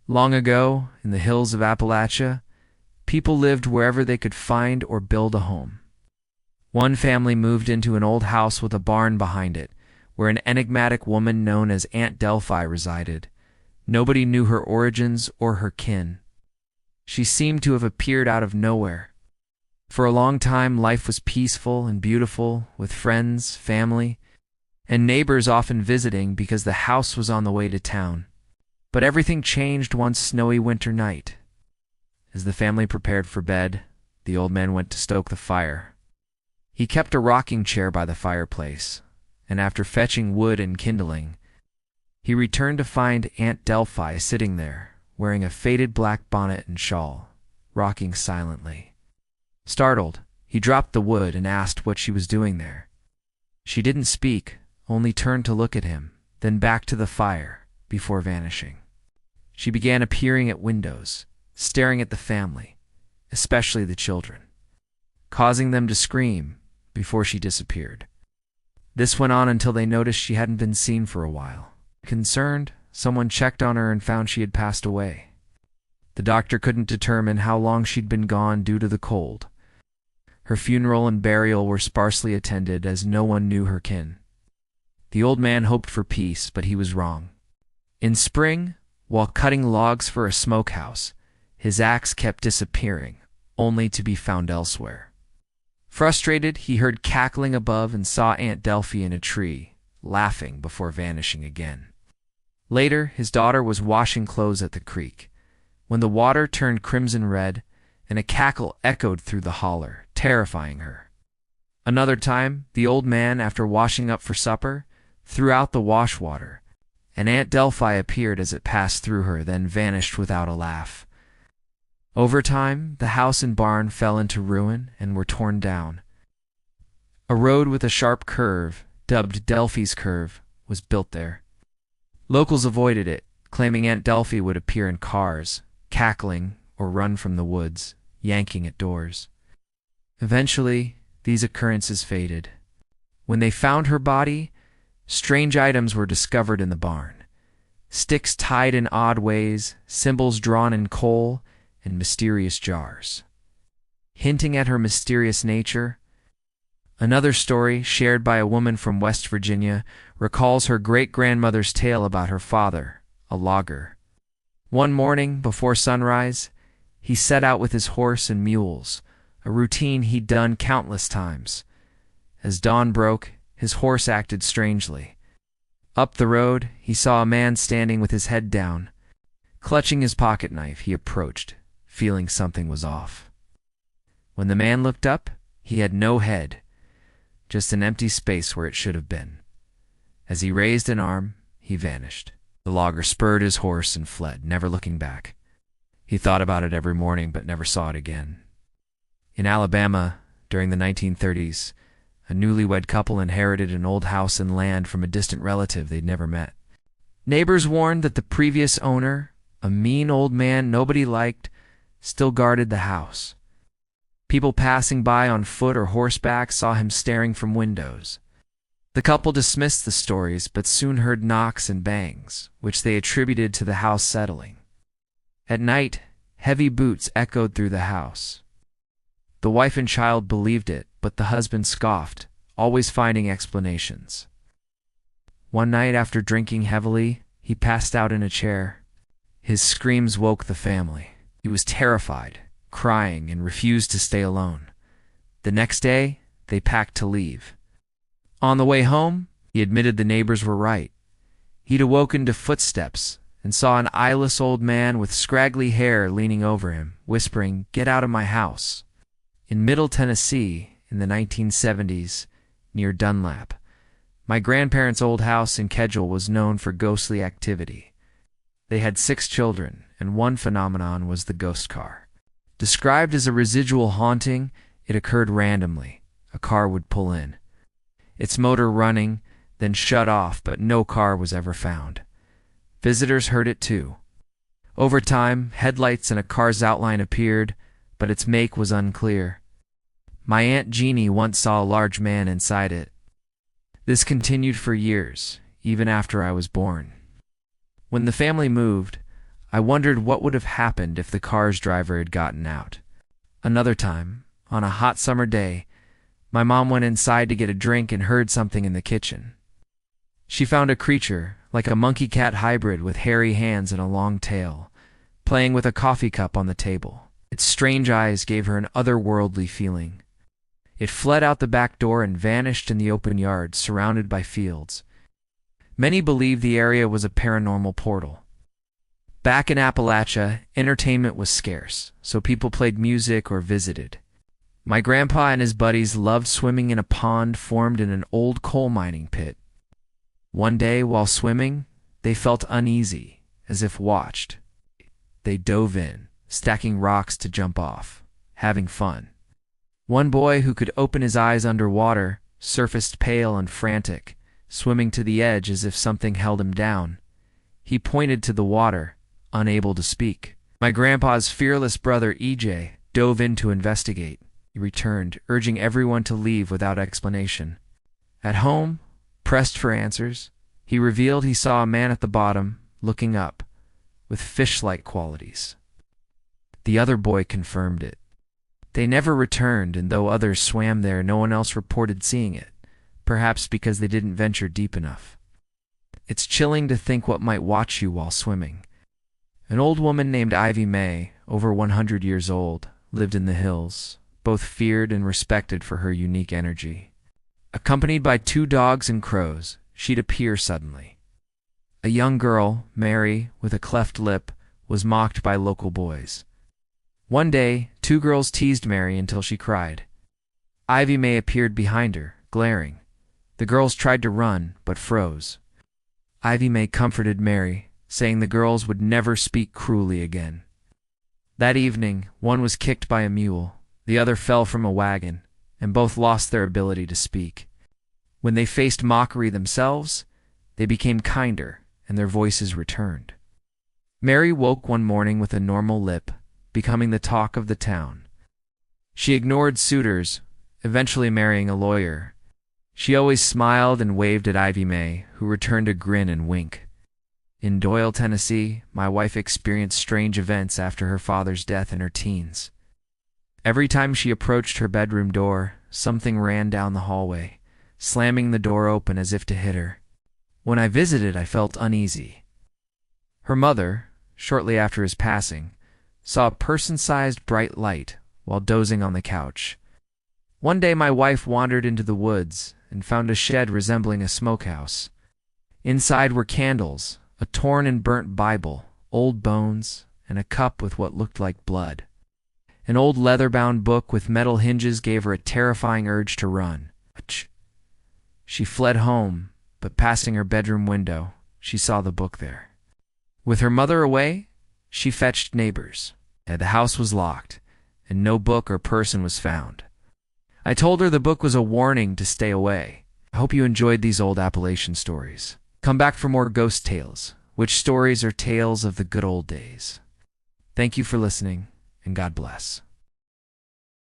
Long ago, in the hills of Appalachia, people lived wherever they could find or build a home. One family moved into an old house with a barn behind it, where an enigmatic woman known as Aunt Delphi resided. Nobody knew her origins or her kin. She seemed to have appeared out of nowhere. For a long time, life was peaceful and beautiful, with friends, family, and neighbors often visiting because the house was on the way to town. But everything changed one snowy winter night. As the family prepared for bed, the old man went to stoke the fire. He kept a rocking chair by the fireplace, and after fetching wood and kindling, he returned to find Aunt Delphi sitting there, wearing a faded black bonnet and shawl, rocking silently. Startled, he dropped the wood and asked what she was doing there. She didn't speak, only turned to look at him, then back to the fire, before vanishing. She began appearing at windows, staring at the family, especially the children, causing them to scream before she disappeared. This went on until they noticed she hadn't been seen for a while. Concerned, someone checked on her and found she had passed away. The doctor couldn't determine how long she'd been gone due to the cold. Her funeral and burial were sparsely attended as no one knew her kin. The old man hoped for peace, but he was wrong. In spring, while cutting logs for a smokehouse, his axe kept disappearing, only to be found elsewhere. Frustrated, he heard cackling above and saw Aunt Delphi in a tree, laughing before vanishing again. Later, his daughter was washing clothes at the creek, when the water turned crimson red, and a cackle echoed through the holler, terrifying her. Another time, the old man, after washing up for supper, threw out the wash water, and Aunt Delphi appeared as it passed through her, then vanished without a laugh. Over time, the house and barn fell into ruin and were torn down. A road with a sharp curve, dubbed Delphi's Curve, was built there. Locals avoided it, claiming Aunt Delphi would appear in cars, cackling, or run from the woods, yanking at doors. Eventually, these occurrences faded. When they found her body, strange items were discovered in the barn. Sticks tied in odd ways, symbols drawn in coal, and mysterious jars. Hinting at her mysterious nature, another story, shared by a woman from West Virginia, recalls her great-grandmother's tale about her father, a logger. One morning, before sunrise, he set out with his horse and mules, a routine he'd done countless times. As dawn broke, his horse acted strangely. Up the road, he saw a man standing with his head down. Clutching his pocket knife, he approached, feeling something was off. When the man looked up, he had no head, just an empty space where it should have been. As he raised an arm, he vanished. The logger spurred his horse and fled, never looking back. He thought about it every morning but never saw it again. In Alabama, during the 1930s, a newlywed couple inherited an old house and land from a distant relative they'd never met. Neighbors warned that the previous owner, a mean old man nobody liked, still guarded the house. People passing by on foot or horseback saw him staring from windows. The couple dismissed the stories, but soon heard knocks and bangs, which they attributed to the house settling. At night, heavy boots echoed through the house. The wife and child believed it, but the husband scoffed, always finding explanations. One night, after drinking heavily, he passed out in a chair. His screams woke the family. He was terrified, crying, and refused to stay alone. The next day, they packed to leave. On the way home, he admitted the neighbors were right. He'd awoken to footsteps and saw an eyeless old man with scraggly hair leaning over him, whispering, "Get out of my house." In Middle Tennessee, in the 1970s, near Dunlap, my grandparents' old house in Kedgel was known for ghostly activity. They had 6 children, and one phenomenon was the ghost car. Described as a residual haunting, it occurred randomly. A car would pull in, its motor running, then shut off, but no car was ever found. Visitors heard it too. Over time, headlights and a car's outline appeared, but its make was unclear. My Aunt Jeannie once saw a large man inside it. This continued for years, even after I was born. When the family moved, I wondered what would have happened if the car's driver had gotten out. Another time, on a hot summer day, my mom went inside to get a drink and heard something in the kitchen. She found a creature, like a monkey-cat hybrid with hairy hands and a long tail, playing with a coffee cup on the table. Its strange eyes gave her an otherworldly feeling. It fled out the back door and vanished in the open yard, surrounded by fields. Many believed the area was a paranormal portal. Back in Appalachia, entertainment was scarce, so people played music or visited. My grandpa and his buddies loved swimming in a pond formed in an old coal mining pit. One day, while swimming, they felt uneasy, as if watched. They dove in, stacking rocks to jump off, having fun. One boy who could open his eyes underwater surfaced pale and frantic, swimming to the edge as if something held him down. He pointed to the water, unable to speak. My grandpa's fearless brother, EJ, dove in to investigate. He returned, urging everyone to leave without explanation. At home, pressed for answers, he revealed he saw a man at the bottom, looking up, with fish-like qualities. The other boy confirmed it. They never returned, and though others swam there, no one else reported seeing it, perhaps because they didn't venture deep enough. It's chilling to think what might watch you while swimming. An old woman named Ivy May, over 100 years old, lived in the hills, both feared and respected for her unique energy. Accompanied by 2 dogs and crows, she'd appear suddenly. A young girl, Mary, with a cleft lip, was mocked by local boys. One day, 2 girls teased Mary until she cried. Ivy May appeared behind her, glaring. The girls tried to run, but froze. Ivy May comforted Mary, saying the girls would never speak cruelly again. That evening, one was kicked by a mule, the other fell from a wagon, and both lost their ability to speak. When they faced mockery themselves, they became kinder, and their voices returned. Mary woke one morning with a normal lip, becoming the talk of the town. She ignored suitors, eventually marrying a lawyer. She always smiled and waved at Ivy May, who returned a grin and wink. In Doyle, Tennessee, my wife experienced strange events after her father's death in her teens. Every time she approached her bedroom door, something ran down the hallway, slamming the door open as if to hit her. When I visited, I felt uneasy. Her mother, shortly after his passing, saw a person-sized bright light while dozing on the couch. One day my wife wandered into the woods and found a shed resembling a smokehouse. Inside were candles, a torn and burnt Bible, old bones, and a cup with what looked like blood. An old leather-bound book with metal hinges gave her a terrifying urge to run. She fled home, but passing her bedroom window, she saw the book there. With her mother away, she fetched neighbors. The house was locked, and no book or person was found. I told her the book was a warning to stay away. I hope you enjoyed these old Appalachian stories. Come back for more ghost tales, which stories are tales of the good old days. Thank you for listening, and God bless.